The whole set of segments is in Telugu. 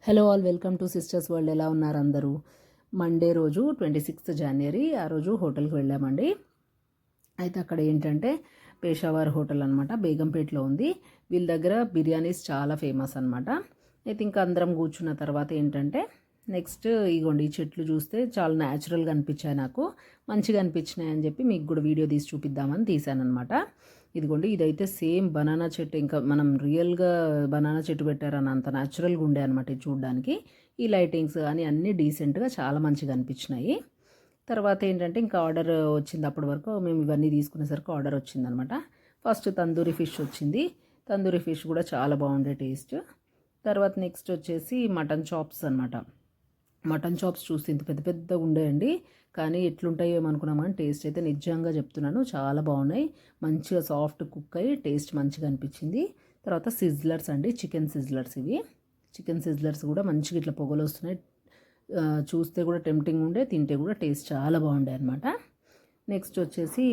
Hello all, welcome to sisters world. ఎలా ఉన్నారు అందరూ? మండే రోజు 26th జనవరి ఆ రోజు హోటల్కి వెళ్ళామండి. అయితే అక్కడ ఏంటంటే పేషావర్ హోటల్ అనమాట, బేగంపేటలో ఉంది. వీళ్ళ దగ్గర బిర్యానీస్ చాలా ఫేమస్ అనమాట. అయితే ఇంకా అందరం కూర్చున్న తర్వాత ఏంటంటే నెక్స్ట్ ఇగోండి, ఈ చెట్లు చూస్తే చాలా న్యాచురల్గా అనిపించాయి, నాకు మంచిగా అనిపించినాయి అని చెప్పి మీకు కూడా వీడియో తీసి చూపిద్దామని తీసాను అనమాట. ఇదిగోండి, ఇదైతే సేమ్ బనానా చెట్టు, ఇంకా మనం రియల్గా బనానా చెట్టు పెట్టారని అంత న్యాచురల్గా ఉండే అనమాట ఇది చూడడానికి. ఈ లైటింగ్స్ కానీ అన్నీ డీసెంట్గా చాలా మంచిగా అనిపించినాయి. తర్వాత ఏంటంటే ఇంకా ఆర్డర్ వచ్చింది. అప్పటి వరకు మేము ఇవన్నీ తీసుకునేసరికి ఆర్డర్ వచ్చిందనమాట. ఫస్ట్ తందూరి ఫిష్ వచ్చింది. తందూరి ఫిష్ కూడా చాలా బాగుండే టేస్ట్. తర్వాత నెక్స్ట్ వచ్చేసి మటన్ చాప్స్ అనమాట. మటన్ చాప్స్ చూస్తే ఇంత పెద్ద పెద్దగా ఉండేయండి, కానీ ఎట్లుంటాయో ఏమనుకున్నాం, కానీ టేస్ట్ అయితే నిజంగా చెప్తున్నాను చాలా బాగున్నాయి. మంచిగా సాఫ్ట్ కుక్ అయ్యి టేస్ట్ మంచిగా అనిపించింది. తర్వాత సిజ్లర్స్ అండి, చికెన్ సిజ్లర్స్. ఇవి చికెన్ సిజ్లర్స్ కూడా మంచిగా ఇట్లా పొగలు వస్తున్నాయి. చూస్తే కూడా టెంప్టింగ్ ఉండే, తింటే కూడా టేస్ట్ చాలా బాగుండే అనమాట. నెక్స్ట్ వచ్చేసి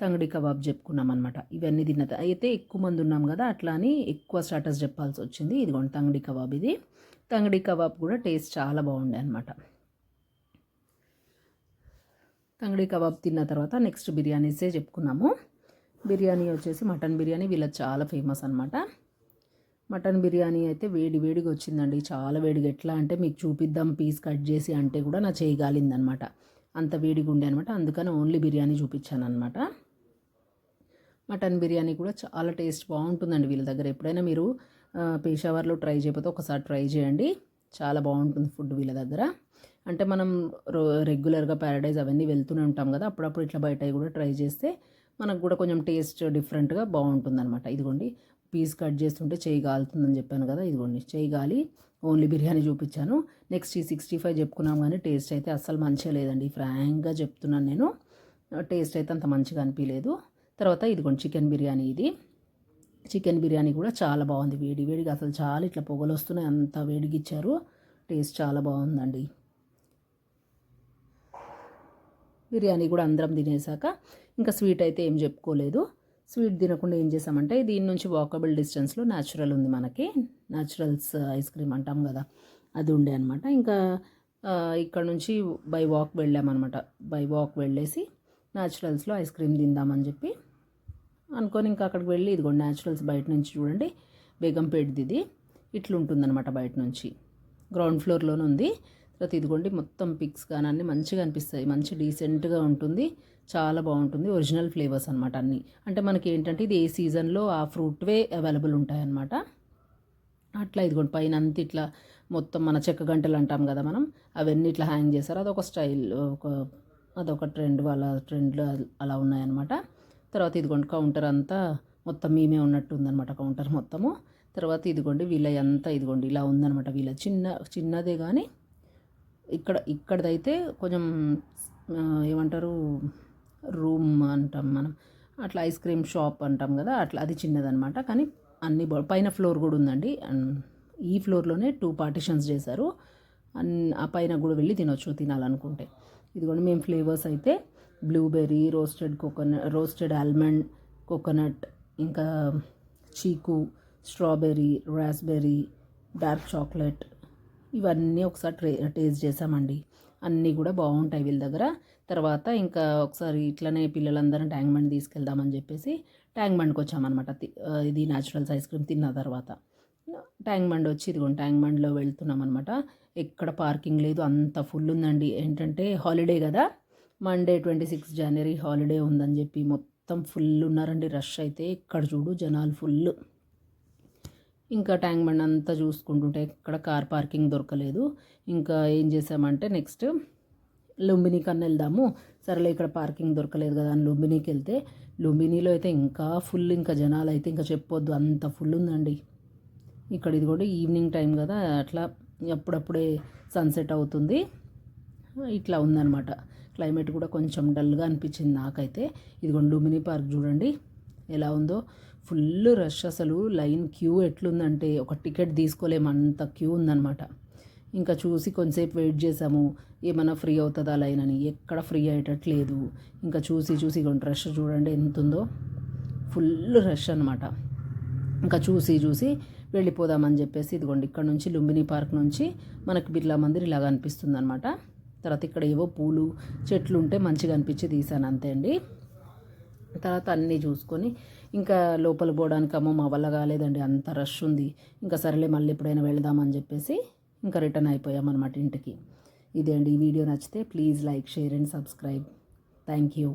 తంగడి కబాబ్ చెప్పుకున్నాం అనమాట. ఇవన్నీ తిన్నది అయితే ఎక్కువ మంది ఉన్నాం కదా, అట్లా అని ఎక్కువ స్టార్టర్స్ చెప్పాల్సి వచ్చింది. ఇదిగోండి తంగడి కబాబ్. ఇది తంగడి కబాబ్ కూడా టేస్ట్ చాలా బాగుండే అనమాట. తంగడి కబాబ్ తిన్న తర్వాత నెక్స్ట్ బిర్యానీసే చెప్పుకున్నాము. బిర్యానీ వచ్చేసి మటన్ బిర్యానీ వీళ్ళకి చాలా ఫేమస్ అనమాట. మటన్ బిర్యానీ అయితే వేడి వేడిగా వచ్చిందండి, చాలా వేడిగా. ఎట్లా అంటే మీకు చూపిద్దాం పీస్ కట్ చేసి అంటే కూడా నా చేయగాలిందనమాట, అంత వేడిగా ఉండే అనమాట. అందుకని ఓన్లీ బిర్యానీ చూపించాను అనమాట. మటన్ బిర్యానీ కూడా చాలా టేస్ట్ బాగుంటుందండి వీళ్ళ దగ్గర. ఎప్పుడైనా మీరు పేషావర్లో ట్రై చేయకపోతే ఒకసారి ట్రై చేయండి, చాలా బాగుంటుంది ఫుడ్ వీళ్ళ దగ్గర. అంటే మనం రెగ్యులర్గా ప్యారడైజ్ అవన్నీ వెళ్తూనే ఉంటాం కదా, అప్పుడప్పుడు ఇట్లా బయట కూడా ట్రై చేస్తే మనకు కూడా కొంచెం టేస్ట్ డిఫరెంట్గా బాగుంటుందన్నమాట. ఇదిగోండి, పీస్ కట్ చేస్తుంటే చేయి గాలుతుందని చెప్పాను కదా, ఇదిగోండి చేయి గాలి ఓన్లీ బిర్యానీ చూపించాను. నెక్స్ట్ ఈ 65 చెప్పుకున్నాం, కానీ టేస్ట్ అయితే అస్సలు మంచిగా లేదండి, ఫ్రాంక్గా చెప్తున్నాను నేను. టేస్ట్ అయితే అంత మంచిగా అనిపించలేదు. తర్వాత ఇదిగోండి చికెన్ బిర్యానీ. ఇది చికెన్ బిర్యానీ కూడా చాలా బాగుంది, వేడి వేడిగా అసలు చాలా ఇట్లా పొగలు వస్తున్నాయి, అంత వేడిగా ఇచ్చారు. టేస్ట్ చాలా బాగుందండి. బిర్యానీ కూడా అందరం తినేసాక ఇంకా స్వీట్ అయితే ఏం చెప్పుకోలేదు. స్వీట్ తినకుండా ఏం చేసామంటే, దీని నుంచి వాకబుల్ డిస్టెన్స్లో న్యాచురల్ ఉంది మనకి, న్యాచురల్స్ ఐస్ క్రీమ్ అంటాం కదా, అది ఉండే అనమాట. ఇంకా ఇక్కడ నుంచి బై వాక్ వెళ్ళామన్నమాట. బై వాక్ వెళ్ళేసి న్యాచురల్స్లో ఐస్ క్రీమ్ తిందామని చెప్పి అనుకొని ఇంకా అక్కడికి వెళ్ళి, ఇదిగోండి న్యాచురల్స్ బయట నుంచి చూడండి, బేగంపేటది. ఇది ఇట్లుంటుందన్నమాట బయట నుంచి, గ్రౌండ్ ఫ్లోర్లోనే ఉంది. తర్వాత ఇదిగోండి మొత్తం పిక్స్ కానీ అన్నీ మంచిగా అనిపిస్తాయి, మంచి డీసెంట్గా ఉంటుంది, చాలా బాగుంటుంది. ఒరిజినల్ ఫ్లేవర్స్ అనమాట అన్నీ. అంటే మనకి ఏంటంటే ఇది ఏ సీజన్లో ఆ ఫ్రూట్వే అవైలబుల్ ఉంటాయన్నమాట. అట్లా ఇదిగోండి పైన అంత ఇట్లా మొత్తం మన చెక్క గంటలు అంటాం కదా మనం, అవన్నీ ఇట్లా హ్యాంగ్ చేశారు. అదొక స్టైల్, అదొక ట్రెండ్, వాళ్ళ ట్రెండ్లు అలా ఉన్నాయన్నమాట. తర్వాత ఇదిగోండి కౌంటర్ అంతా మొత్తం మేమే ఉన్నట్టు ఉందన్నమాట, కౌంటర్ మొత్తము. తర్వాత ఇదిగోండి వీళ్ళ అంతా ఇదిగోండి ఇలా ఉందన్నమాట. వీళ్ళ చిన్నదే కానీ ఇక్కడదైతే కొంచెం ఏమంటారు, రూమ్ అంటాం మనం, అట్లా ఐస్ క్రీమ్ షాప్ అంటాం కదా, అట్లా అది చిన్నదనమాట. కానీ అన్ని పైన ఫ్లోర్ కూడా ఉందండి. ఈ ఫ్లోర్లోనే 2 పార్టిషన్స్ చేశారు. ఆ పైన కూడా వెళ్ళి తినొచ్చు తినాలనుకుంటే. ఇదిగోండి మేము ఫ్లేవర్స్ అయితే బ్లూబెర్రీ, రోస్టెడ్ ఆల్మండ్, కోకోనట్, ఇంకా చీకు, స్ట్రాబెర్రీ, రాస్బెర్రీ, డార్క్ చాక్లెట్, ఇవన్నీ ఒకసారి టేస్ట్ చేసామండి. అన్నీ కూడా బాగుంటాయి వీళ్ళ దగ్గర. తర్వాత ఇంకా ఒకసారి ఇట్లనే పిల్లలందరం ట్యాంక్ బండ్ తీసుకెళ్దామని చెప్పేసి ట్యాంక్ బండ్కి వచ్చామన్నమాట. ఇది న్యాచురల్స్ ఐస్ క్రీమ్ తిన్న తర్వాత ట్యాంక్ బండ్ వచ్చి, ఇదిగోండి ట్యాంక్ బండ్లో వెళ్తున్నాం అనమాట. ఎక్కడ పార్కింగ్ లేదు, అంత ఫుల్ ఉందండి. ఏంటంటే హాలిడే కదా, మండే 26 జనవరి హాలిడే ఉందని చెప్పి మొత్తం ఫుల్ ఉన్నారండి. రష్ అయితే ఎక్కడ చూడు జనాలు ఫుల్. ఇంకా ట్యాంక్ బండ్ అంతా చూసుకుంటుంటే ఎక్కడ కార్ పార్కింగ్ దొరకలేదు. ఇంకా ఏం చేసామంటే నెక్స్ట్ లుంబిని కన్నా వెళ్దాము, సరేలే ఇక్కడ పార్కింగ్ దొరకలేదు కదా అని లుంబినీకి వెళ్తే, లుంబినీలో అయితే ఇంకా ఫుల్, ఇంకా జనాలు అయితే ఇంకా చెప్పొద్దు, అంత ఫుల్ ఉందండి. ఇక్కడ ఇది కూడా ఈవినింగ్ టైం కదా, అట్లా అప్పుడప్పుడే సన్సెట్ అవుతుంది, ఇట్లా ఉందన్నమాట. క్లైమేట్ కూడా కొంచెం డల్గా అనిపించింది నాకైతే. ఇదిగోండి లుంబిని పార్క్ చూడండి ఎలా ఉందో, ఫుల్ రష్. అసలు లైన్ క్యూ ఎట్లుందంటే ఒక టికెట్ తీసుకోలేమంత క్యూ ఉందన్నమాట. ఇంకా చూసి కొంతసేపు వెయిట్ చేసాము, ఏమైనా ఫ్రీ అవుతుందా లైన్ అని. ఎక్కడ ఫ్రీ అయ్యేటట్లేదు. ఇంకా చూసి రష్ చూడండి ఎంత ఉందో, ఫుల్ రష్ అనమాట. ఇంకా చూసి వెళ్ళిపోదామని చెప్పేసి ఇదిగోండి ఇక్కడ నుంచి లుంబిని పార్క్ నుంచి మనకి బిర్లా మందిర్ ఇలాగ అనిపిస్తుంది అనమాట. తర్వాత ఇక్కడ ఏవో పూలు చెట్లు ఉంటే మంచిగా అనిపించి తీసాను అంతే అండి. తర్వాత అన్నీ చూసుకొని ఇంకా లోపలికి పోవడానికి అమ్మో మా వల్ల కాలేదండి, అంత రష్ ఉంది. ఇంకా సరేలే మళ్ళీ ఎప్పుడైనా వెళదామని చెప్పేసి ఇంకా రిటర్న్ అయిపోయామన్నమాట ఇంటికి. ఇదే అండి, ఈ వీడియో నచ్చితే please like, share and subscribe. Thank you.